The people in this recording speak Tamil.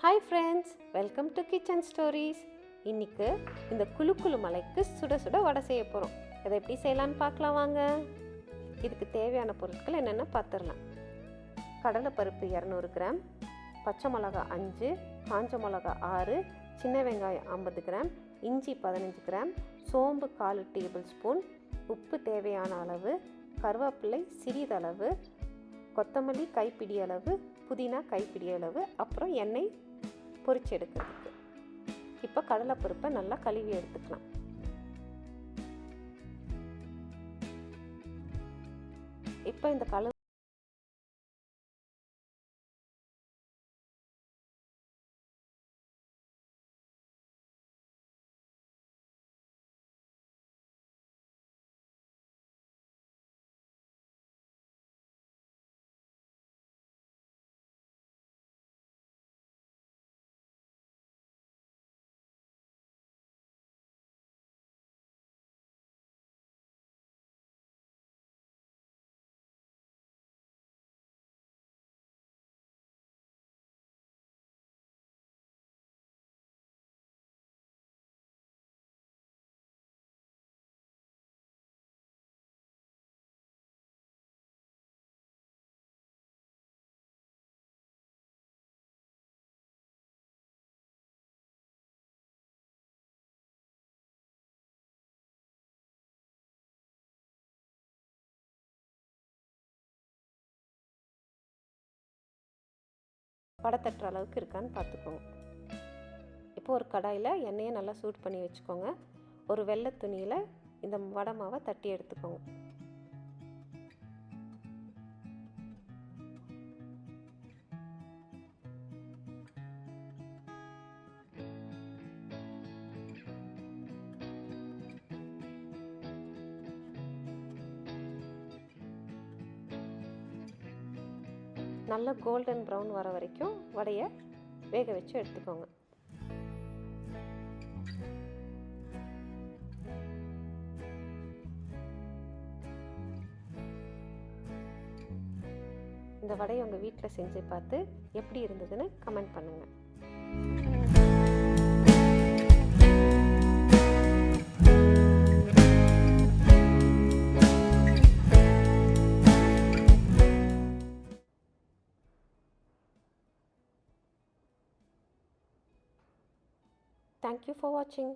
Hi friends, welcome to kitchen stories. இன்றைக்கு இந்த குளு மலைக்கு சுட சுட வடை செய்ய போகிறோம். அதை எப்படி செய்யலான்னு பார்க்கலாம் வாங்க. இதுக்கு தேவையான பொருட்கள் என்னென்னு பார்த்துடலாம். கடலைப்பருப்பு 200 கிராம், பச்சை மிளகா 5, காஞ்ச மிளகா 6, சின்ன வெங்காயம் 50 கிராம், இஞ்சி 15 கிராம், சோம்பு 1/4 டேபிள் ஸ்பூன், உப்பு தேவையான அளவு, கருவேப்பிலை சிறிதளவு, கொத்தமல்லி கைப்பிடி அளவு, புதினா கைப்பிடி அளவு, அப்புறம் எண்ணெய் பொரிச்சு எடுக்கிறதுக்கு. இப்போ கடலைப்பருப்பை நல்லா கழுவி எடுத்துக்கலாம். இப்போ இந்த வடை தட்டுற அளவுக்கு இருக்கான்னு பார்த்துக்கோங்க. இப்போ ஒரு கடாயில் எண்ணெயை நல்லா சூட் பண்ணி வச்சுக்கோங்க. ஒரு வெள்ளை துணியில் இந்த வடை மாவை தட்டி எடுத்துக்கோங்க. நல்லா கோல்டன் ப்ரௌன் வர வரைக்கும் வடையை வேக வச்சு எடுத்துக்கோங்க. இந்த வடையை உங்கள் வீட்டில் செஞ்சு பார்த்து எப்படி இருந்ததுன்னு கமெண்ட் பண்ணுங்கள். Thank you for watching.